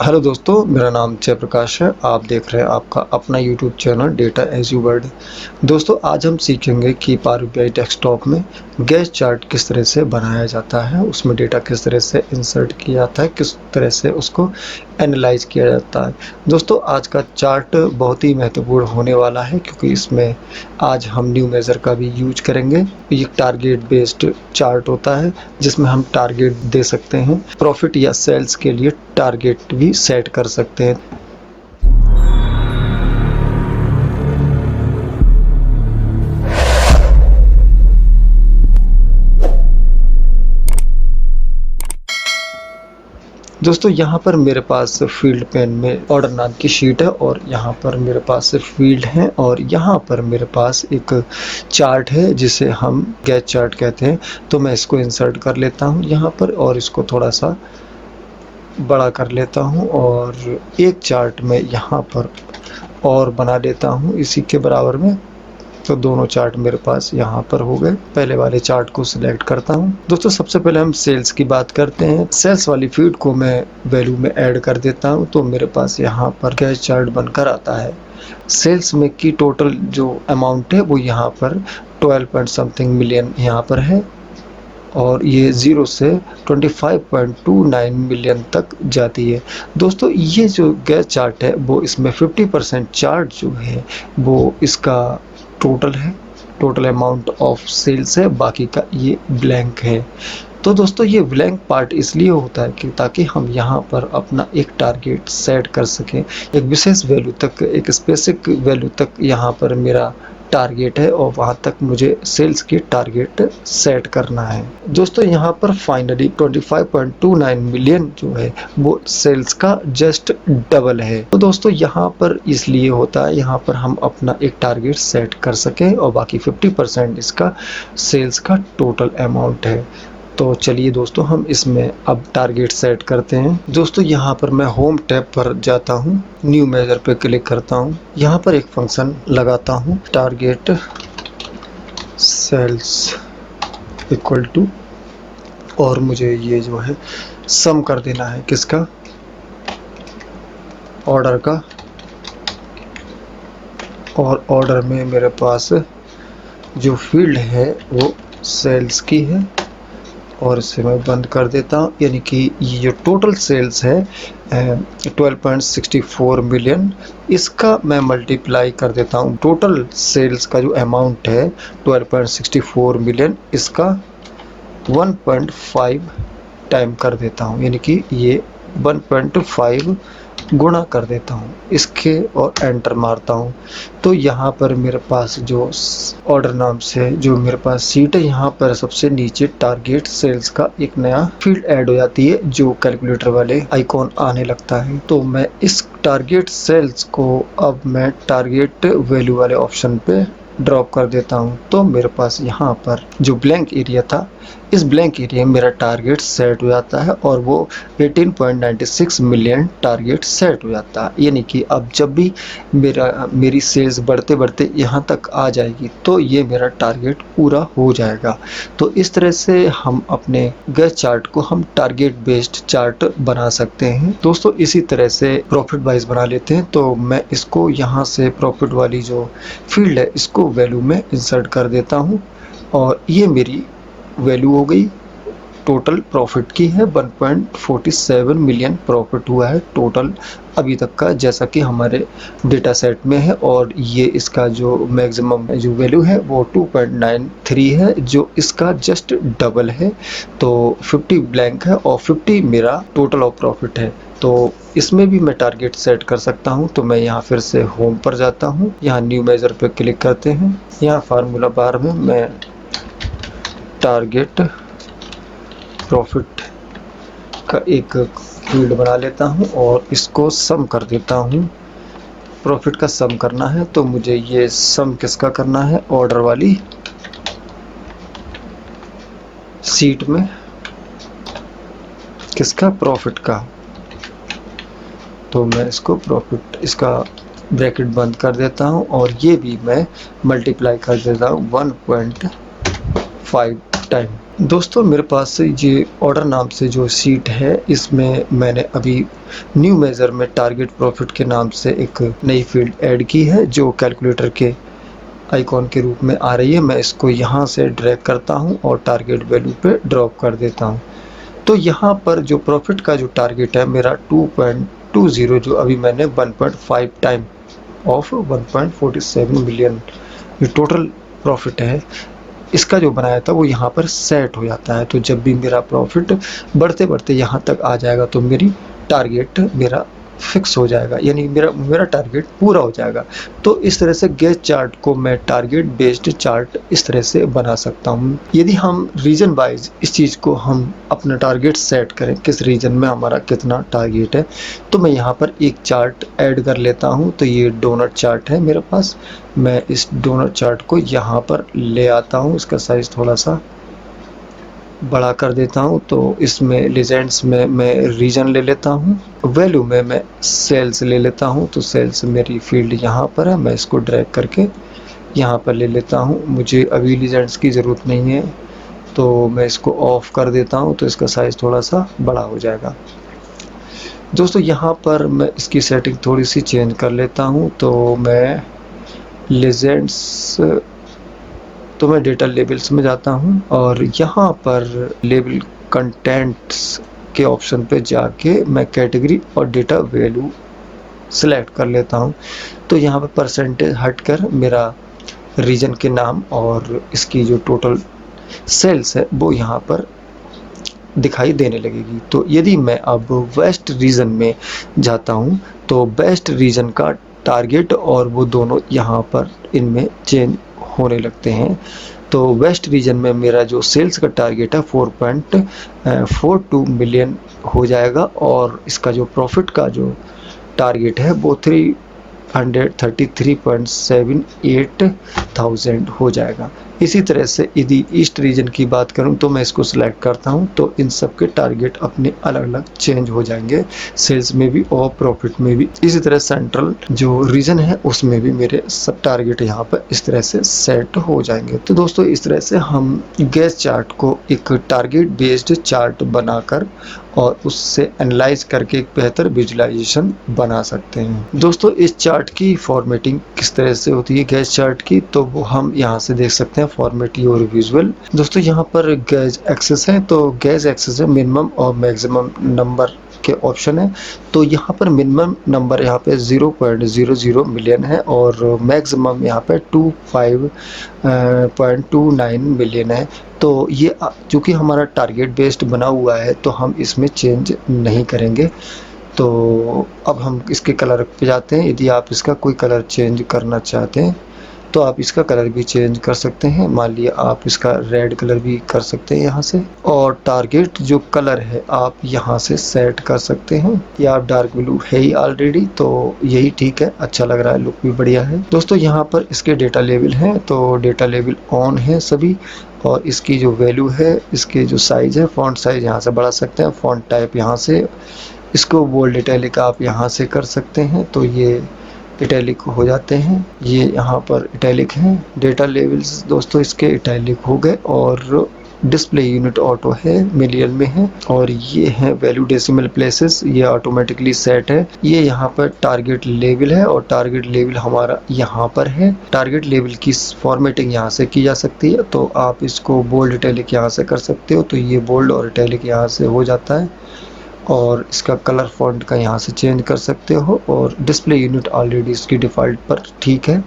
Hello दोस्तों, मेरा नाम जयप्रकाश है। आप देख रहे हैं आपका अपना YouTube channel data as you word. दोस्तों, आज हम सीखेंगे कि पावर बीआई डेस्कटॉप में गैस चार्ट किस तरह से बनाया जाता है, उसमें डेटा किस तरह से इंसर्ट किया जाता है, किस तरह से उसको एनालाइज किया जाता है। दोस्तों, आज का चार्ट बहुत ही महत्वपूर्ण होने वाला है क्योंकि इसमें आज हम न्यू मेजर का भी यूज करेंगे। ये टारगेट बेस्ड चार्ट होता है जिसमें हम टारगेट दे सकते हैं, प्रॉफिट या सेल्स के लिए टारगेट भी सेट कर सकते हैं। दोस्तों, यहाँ पर मेरे पास फील्ड पेन में ऑर्डर नाम की शीट है और यहाँ पर मेरे पास फील्ड है और यहाँ पर मेरे पास एक चार्ट है जिसे हम गैस चार्ट कहते हैं। तो मैं इसको इंसर्ट कर लेता हूँ यहाँ पर और इसको थोड़ा सा बड़ा कर लेता हूँ और एक चार्ट में यहाँ पर और बना देता हूँ इसी के बराबर में। तो दोनों चार्ट मेरे पास यहाँ पर हो गए। पहले वाले चार्ट को सिलेक्ट करता हूँ। दोस्तों, सबसे पहले हम सेल्स की बात करते हैं। सेल्स वाली फील्ड को मैं वैल्यू में ऐड कर देता हूँ तो मेरे पास यहाँ पर गैस चार्ट बनकर आता है। सेल्स में की टोटल जो अमाउंट है वो यहाँ पर 12 पॉइंट समथिंग मिलियन यहाँ पर है और ये 0 से 25.29 मिलियन तक जाती है। दोस्तों, ये जो गैस चार्ट है वो इसमें 50% चार्ट जो है वो इसका टोटल है, टोटल अमाउंट ऑफ सेल्स है, बाकी का ये ब्लैंक है। तो दोस्तों, ये ब्लैंक पार्ट इसलिए होता है कि ताकि हम यहाँ पर अपना एक टारगेट सेट कर सकें। एक विशेष वैल्यू तक, एक स्पेसिफिक वैल्यू तक यहाँ पर मेरा टारगेट है और वहाँ तक मुझे सेल्स की टारगेट सेट करना है। दोस्तों, यहाँ पर फाइनली 25.29 मिलियन जो है वो सेल्स का जस्ट डबल है। तो दोस्तों, यहाँ पर इसलिए होता है, यहाँ पर हम अपना एक टारगेट सेट कर सकें और बाकी 50% इसका सेल्स का टोटल अमाउंट है। तो चलिए दोस्तों, हम इसमें अब टारगेट सेट करते हैं। दोस्तों, यहाँ पर मैं होम टैब पर जाता हूँ, न्यू मेजर पे क्लिक करता हूँ। यहाँ पर एक फंक्शन लगाता हूँ, टारगेट सेल्स इक्वल टू, और मुझे ये जो है सम कर देना है किसका, ऑर्डर का। और ऑर्डर में मेरे पास जो फील्ड है वो सेल्स की है और इसे मैं बंद कर देता हूँ। यानी कि ये जो टोटल सेल्स है 12.64 मिलियन, इसका मैं मल्टीप्लाई कर देता हूँ। टोटल सेल्स का जो अमाउंट है 12.64 मिलियन, इसका 1.5 टाइम कर देता हूँ, यानी कि ये 1.5 गुणा कर देता हूँ इसके और एंटर मारता हूँ। तो यहाँ पर मेरे पास जो ऑर्डर नाम से जो मेरे पास सीट है, यहाँ पर सबसे नीचे टारगेट सेल्स का एक नया फील्ड ऐड हो जाती है जो कैलकुलेटर वाले आइकॉन आने लगता है। तो मैं इस टारगेट सेल्स को अब मैं टारगेट वैल्यू वाले ऑप्शन पे ड्रॉप कर देता हूँ। तो मेरे पास यहाँ पर जो ब्लैंक एरिया था, इस ब्लैंक एरिया में मेरा टारगेट सेट हो जाता है और वो 18.96 मिलियन टारगेट सेट हो जाता है। यानी कि अब जब भी मेरी सेल्स बढ़ते बढ़ते यहाँ तक आ जाएगी तो ये मेरा टारगेट पूरा हो जाएगा। तो इस तरह से हम अपने गैस चार्ट को हम टारगेट बेस्ड चार्ट बना सकते हैं। दोस्तों, इसी तरह से प्रॉफिट वाइज बना लेते हैं। तो मैं इसको यहाँ से प्रॉफिट वाली जो फील्ड है इसको वैल्यू में इंसर्ट कर देता हूँ और ये मेरी वैल्यू हो गई। टोटल प्रॉफिट की है 1.47 मिलियन प्रॉफिट हुआ है टोटल अभी तक का, जैसा कि हमारे डेटा सेट में है। और ये इसका जो मैक्सिमम जो वैल्यू है वो 2.93 है, जो इसका जस्ट डबल है। तो 50 ब्लैंक है और 50 मेरा टोटल ऑफ प्रॉफिट है। तो इसमें भी मैं टारगेट सेट कर सकता हूं। तो मैं यहाँ फिर से होम पर जाता हूं, यहाँ न्यू मेजर पे क्लिक करते हैं। यहाँ फार्मूला बार में मैं टारगेट प्रॉफिट का एक फील्ड बना लेता हूं और इसको सम कर देता हूं। प्रॉफिट का सम करना है तो मुझे ये सम किसका करना है, ऑर्डर वाली सीट में, किसका, प्रॉफिट का। तो मैं इसको प्रॉफिट, इसका ब्रैकेट बंद कर देता हूं और ये भी मैं मल्टीप्लाई कर देता हूं 1.5 टाइम। दोस्तों मेरे पास ये ऑर्डर नाम से जो शीट है, इसमें मैंने अभी न्यू मेजर में टारगेट प्रॉफिट के नाम से एक नई फील्ड ऐड की है, जो कैलकुलेटर के आइकॉन के रूप में आ रही है। मैं इसको यहाँ से ड्रैग करता हूँ और टारगेट वैल्यू पे ड्रॉप कर देता हूँ। तो यहाँ पर जो प्रॉफिट का जो टारगेट है मेरा 2.20, जो अभी मैंने 1.5 टाइम ऑफ 1.47 मिलियन ये टोटल प्रॉफिट है, इसका जो बनाया था वो यहाँ पर सेट हो जाता है। तो जब भी मेरा प्रॉफिट बढ़ते बढ़ते यहाँ तक आ जाएगा तो मेरी टारगेट मेरा फिक्स हो जाएगा, यानी मेरा टारगेट पूरा हो जाएगा। तो इस तरह से गैस चार्ट को मैं टारगेट बेस्ड चार्ट इस तरह से बना सकता हूँ। यदि हम रीजन वाइज इस चीज़ को हम अपना टारगेट सेट करें, किस रीजन में हमारा कितना टारगेट है, तो मैं यहाँ पर एक चार्ट ऐड कर लेता हूँ। तो ये डोनट चार्ट है मेरे पास, मैं इस डोनट चार्ट को यहाँ पर ले आता हूँ, इसका साइज़ थोड़ा सा बड़ा कर देता हूँ। तो इसमें लीजेंड्स में मैं रीजन ले लेता हूँ, वैल्यू में मैं सेल्स ले लेता हूँ। तो सेल्स मेरी फील्ड यहाँ पर है, मैं इसको ड्रैग करके यहाँ पर ले लेता हूँ। मुझे अभी लीजेंड्स की ज़रूरत नहीं है तो मैं इसको ऑफ कर देता हूँ, तो इसका साइज़ थोड़ा सा बड़ा हो जाएगा। दोस्तों यहाँ पर मैं इसकी सेटिंग थोड़ी सी चेंज कर लेता हूँ। तो मैं लीजेंड्स तो मैं डेटा लेबल्स में जाता हूँ और यहाँ पर लेबल कंटेंट्स के ऑप्शन पे जाके मैं कैटेगरी और डेटा वैल्यू सेलेक्ट कर लेता हूँ। तो यहाँ पर परसेंटेज हटकर मेरा रीजन के नाम और इसकी जो टोटल सेल्स है वो यहाँ पर दिखाई देने लगेगी। तो यदि मैं अब वेस्ट रीजन में जाता हूँ तो वेस्ट रीजन का टारगेट और वो दोनों यहाँ पर इनमें चेंज होने लगते हैं। तो वेस्ट रीजन में मेरा जो सेल्स का टारगेट है 4.42 मिलियन हो जाएगा और इसका जो प्रॉफिट का जो टारगेट है वो 333.78 हो जाएगा। इसी तरह से यदि ईस्ट रीजन की बात करूं तो मैं इसको सिलेक्ट करता हूं, तो इन सब के टारगेट अपने अलग अलग चेंज हो जाएंगे, सेल्स में भी और प्रॉफिट में भी। इसी तरह सेंट्रल जो रीजन है उसमें भी मेरे सब टारगेट यहाँ पर इस तरह से सेट हो जाएंगे। तो दोस्तों इस तरह से हम गैस चार्ट को एक टारगेट बेस्ड चार्ट बनाकर और उससे एनालाइज करके एक बेहतर विजुअलाइजेशन बना सकते हैं। दोस्तों इस चार्ट की फॉर्मेटिंग किस तरह से होती है गैस चार्ट की, तो वो हम यहाँ से देख सकते हैं, फॉर्मेट योर विजुअल। दोस्तों यहाँ पर गैस एक्सेस है, तो गैस एक्सेस है मिनिमम और मैक्सिमम नंबर के ऑप्शन है। तो यहाँ पर मिनिमम नंबर यहाँ पे 0.00 मिलियन है और मैक्सिमम यहाँ पे 25.29 मिलियन है। तो ये चूँकि हमारा टारगेट बेस्ड बना हुआ है तो हम इसमें चेंज नहीं करेंगे। तो अब हम इसके कलर पे जाते हैं। यदि आप इसका कोई कलर चेंज करना चाहते हैं तो आप इसका कलर भी चेंज कर सकते हैं। मान लिया आप इसका रेड कलर भी कर सकते हैं यहाँ से, और टारगेट जो कलर है आप यहाँ से सेट कर सकते हैं। या आप डार्क ब्लू है ही ऑलरेडी, तो यही ठीक है, अच्छा लग रहा है, लुक भी बढ़िया है। दोस्तों यहाँ पर इसके डेटा लेवल हैं, तो डेटा लेवल ऑन है सभी, और इसकी जो वैल्यू है, इसके जो साइज है, फॉन्ट साइज यहाँ से बढ़ा सकते हैं, फॉन्ट टाइप यहाँ से, इसको बोल्ड इटैलिक आप यहाँ से कर सकते हैं, तो ये इटैलिक हो जाते हैं। ये यहाँ पर इटैलिक हैं। डेटा लेवल्स दोस्तों इसके इटैलिक हो गए, और डिस्प्ले यूनिट ऑटो है, मिलियन में है, और ये है वैल्यू डेसिमल प्लेसेस, ये ऑटोमेटिकली सेट है। ये यहाँ पर टारगेट लेवल है और टारगेट लेवल हमारा यहाँ पर है। टारगेट लेवल की फॉर्मेटिंग यहाँ से की जा सकती है, तो आप इसको बोल्ड इटैलिक यहाँ से कर सकते हो, तो ये बोल्ड और इटैलिक यहाँ से हो जाता है, और इसका कलर फॉन्ट का यहाँ से चेंज कर सकते हो। और डिस्प्ले यूनिट ऑलरेडी इसकी डिफ़ॉल्ट पर ठीक है।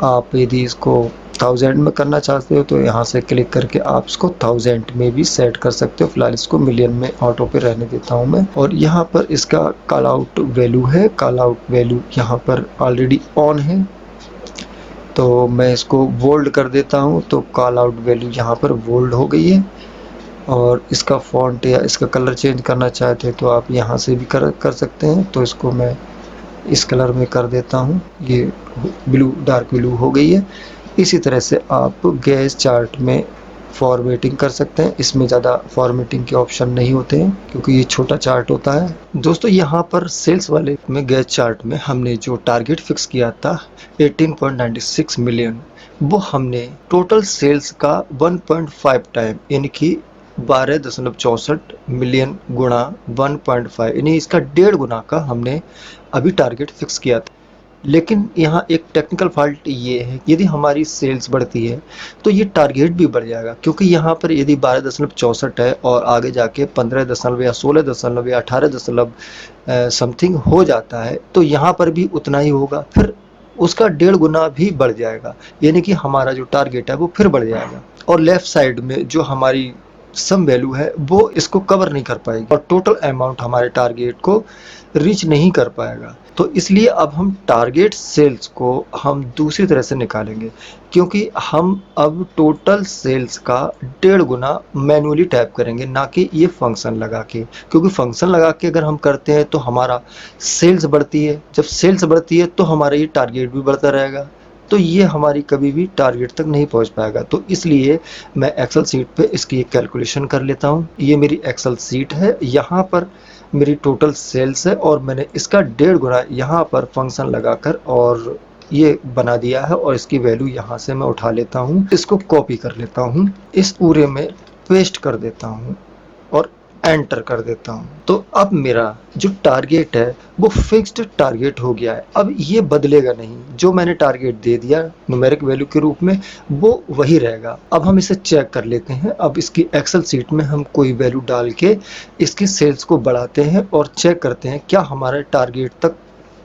आप यदि इसको 1000 में करना चाहते हो तो यहाँ से क्लिक करके आप इसको 1000 में भी सेट कर सकते हो। फिलहाल इसको मिलियन में ऑटो पे रहने देता हूँ मैं। और यहाँ पर इसका कॉल आउट वैल्यू है, कॉल आउट वैल्यू यहाँ पर ऑलरेडी ऑन है, तो मैं इसको बोल्ड कर देता हूँ, तो कॉल आउट वैल्यू यहाँ पर बोल्ड हो गई है। और इसका फॉन्ट या इसका कलर चेंज करना चाहते हैं तो आप यहाँ से भी कर सकते हैं। तो इसको मैं इस कलर में कर देता हूँ, ये ब्लू, डार्क ब्लू हो गई है। इसी तरह से आप गैस चार्ट में फॉर्मेटिंग कर सकते हैं। इसमें ज़्यादा फॉर्मेटिंग के ऑप्शन नहीं होते हैं क्योंकि ये छोटा चार्ट होता है। दोस्तों यहाँ पर सेल्स वाले में गैस चार्ट में हमने जो टारगेट फिक्स किया था 18.96 मिलियन, वो हमने टोटल सेल्स का 1.5 टाइम यानी कि 12.64 मिलियन गुणा 1.5 यानी इसका 1.5 गुना का हमने अभी टारगेट फिक्स किया था। लेकिन यहाँ एक टेक्निकल फॉल्ट ये है, यदि हमारी सेल्स बढ़ती है तो ये टारगेट भी बढ़ जाएगा, क्योंकि यहाँ पर यदि 12.64 है और आगे जाके 15 दशमलव या 16 दशमलव या 18 दशमलव समथिंग हो जाता है तो यहाँ पर भी उतना ही होगा, फिर उसका 1.5 गुना भी बढ़ जाएगा, यानी कि हमारा जो टारगेट है वो फिर बढ़ जाएगा और लेफ्ट साइड में जो हमारी सम वैल्यू है वो इसको कवर नहीं कर पाएगी और टोटल अमाउंट हमारे टारगेट को रीच नहीं कर पाएगा। तो इसलिए अब हम टारगेट सेल्स को हम दूसरी तरह से निकालेंगे, क्योंकि हम अब टोटल सेल्स का 1.5 गुना मैन्युअली टाइप करेंगे, ना कि ये फंक्शन लगा के, क्योंकि फंक्शन लगा के अगर हम करते हैं तो हमारा सेल्स बढ़ती है, जब सेल्स बढ़ती है तो हमारा ये टारगेट भी बढ़ता रहेगा, तो ये हमारी कभी भी टारगेट तक नहीं पहुंच पाएगा। तो इसलिए मैं एक्सेल शीट पे इसकी एक कैलकुलेशन कर लेता हूँ। ये मेरी एक्सेल शीट है, यहाँ पर मेरी टोटल सेल्स है और मैंने इसका 1.5 गुना यहाँ पर फंक्शन लगाकर और ये बना दिया है और इसकी वैल्यू यहाँ से मैं उठा लेता हूँ, इसको कॉपी कर लेता हूँ, इस पूरे में पेस्ट कर देता हूँ और एंटर कर देता हूँ। तो अब मेरा जो टारगेट है वो फिक्स्ड टारगेट हो गया है, अब ये बदलेगा नहीं, जो मैंने टारगेट दे दिया न्यूमेरिक वैल्यू के रूप में वो वही रहेगा। अब हम इसे चेक कर लेते हैं, अब इसकी एक्सेल शीट में हम कोई वैल्यू डाल के इसकी सेल्स को बढ़ाते हैं और चेक करते हैं क्या हमारे टारगेट तक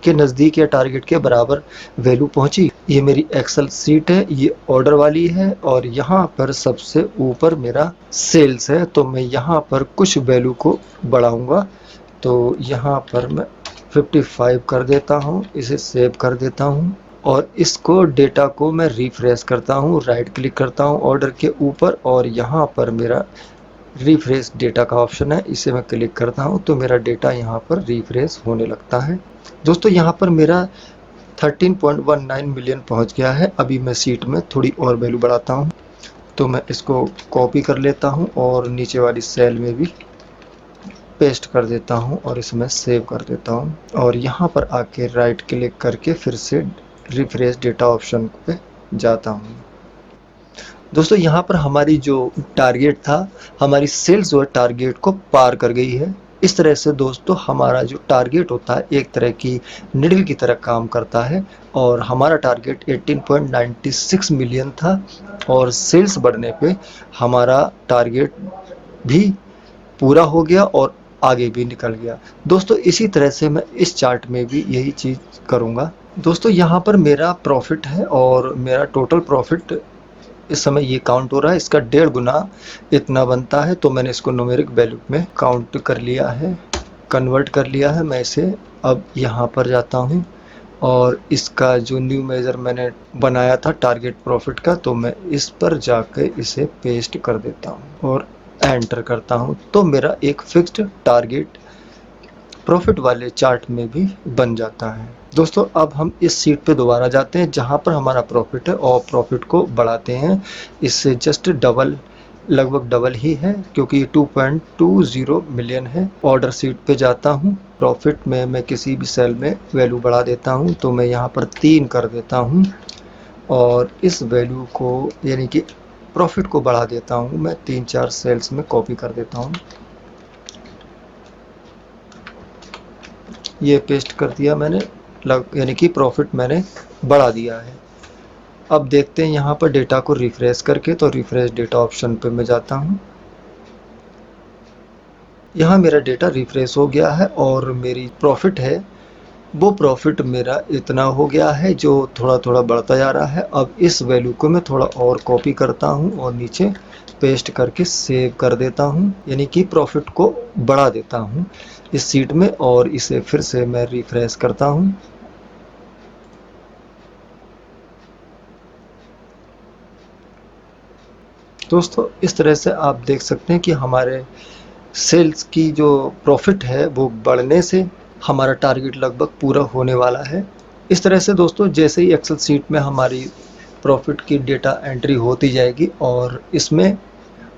के नज़दीक या टारगेट के बराबर वैल्यू पहुंची। ये मेरी एक्सेल शीट है, ये ऑर्डर वाली है और यहाँ पर सबसे ऊपर मेरा सेल्स है, तो मैं यहाँ पर कुछ वैल्यू को बढ़ाऊंगा, तो यहाँ पर मैं 55 कर देता हूँ, इसे सेव कर देता हूँ और इसको डेटा को मैं रिफ्रेश करता हूँ, राइट क्लिक करता हूँ ऑर्डर के ऊपर और यहाँ पर मेरा रिफ्रेश डेटा का ऑप्शन है, इसे मैं क्लिक करता हूँ तो मेरा डेटा यहाँ पर रिफ्रेश होने लगता है। दोस्तों यहाँ पर मेरा 13.19 मिलियन पहुँच गया है। अभी मैं सीट में थोड़ी और वैल्यू बढ़ाता हूँ, तो मैं इसको कॉपी कर लेता हूँ और नीचे वाली सेल में भी पेस्ट कर देता हूँ और इसमें सेव कर देता हूँ और यहाँ पर आके राइट क्लिक करके फिर से रिफ्रेश डेटा ऑप्शन पे जाता हूँ। दोस्तों यहाँ पर हमारी जो टारगेट था, हमारी सेल्स जो है टारगेट को पार कर गई है। इस तरह से दोस्तों हमारा जो टारगेट होता है एक तरह की निडल की तरह काम करता है और हमारा टारगेट 18.96 मिलियन था और सेल्स बढ़ने पे हमारा टारगेट भी पूरा हो गया और आगे भी निकल गया। दोस्तों इसी तरह से मैं इस चार्ट में भी यही चीज़ करूँगा। दोस्तों यहाँ पर मेरा प्रॉफिट है और मेरा टोटल प्रॉफिट इस समय ये काउंट हो रहा है, इसका 1.5 गुना इतना बनता है, तो मैंने इसको न्यूमेरिक वैल्यू में काउंट कर लिया है, कन्वर्ट कर लिया है। मैं इसे अब यहाँ पर जाता हूँ और इसका जो न्यू मेजर मैंने बनाया था टारगेट प्रॉफिट का, तो मैं इस पर जाकर इसे पेस्ट कर देता हूँ और एंटर करता हूँ, तो मेरा एक फिक्स्ड टारगेट प्रॉफिट वाले चार्ट में भी बन जाता है। दोस्तों अब हम इस सीट पे दोबारा जाते हैं जहां पर हमारा प्रॉफिट है और प्रॉफिट को बढ़ाते हैं, इससे जस्ट डबल, लगभग डबल ही है क्योंकि ये 2.20 मिलियन है। ऑर्डर सीट पे जाता हूं, प्रॉफिट में मैं किसी भी सेल में वैल्यू बढ़ा देता हूं, तो मैं यहां पर 3 कर देता हूं और इस वैल्यू को यानी कि प्रॉफिट को बढ़ा देता हूं, मैं 3-4 सेल्स में कॉपी कर देता हूं। ये पेस्ट कर दिया मैंने, यानी कि प्रॉफिट मैंने बढ़ा दिया है। अब देखते हैं यहाँ पर डेटा को रिफ्रेश करके, तो रिफ्रेश डेटा ऑप्शन पे मैं जाता हूँ। यहाँ मेरा डेटा रिफ्रेश हो गया है और मेरी प्रॉफिट है वो प्रॉफिट मेरा इतना हो गया है जो थोड़ा थोड़ा बढ़ता जा रहा है। अब इस वैल्यू को मैं थोड़ा और कॉपी करता हूँ और नीचे पेस्ट करके सेव कर देता हूँ, यानी कि प्रॉफिट को बढ़ा देता हूँ इस सीट में और इसे फिर से मैं रिफ्रेश करता हूँ। दोस्तों इस तरह से आप देख सकते हैं कि हमारे सेल्स की जो प्रॉफिट है वो बढ़ने से हमारा टारगेट लगभग पूरा होने वाला है। इस तरह से दोस्तों जैसे ही एक्सेल शीट में हमारी प्रॉफिट की डेटा एंट्री होती जाएगी और इसमें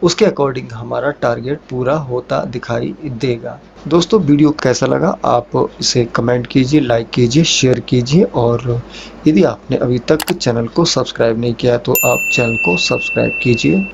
उसके अकॉर्डिंग हमारा टारगेट पूरा होता दिखाई देगा। दोस्तों वीडियो कैसा लगा आप इसे कमेंट कीजिए, लाइक कीजिए, शेयर कीजिए और यदि आपने अभी तक चैनल को सब्सक्राइब नहीं किया तो आप चैनल को सब्सक्राइब कीजिए।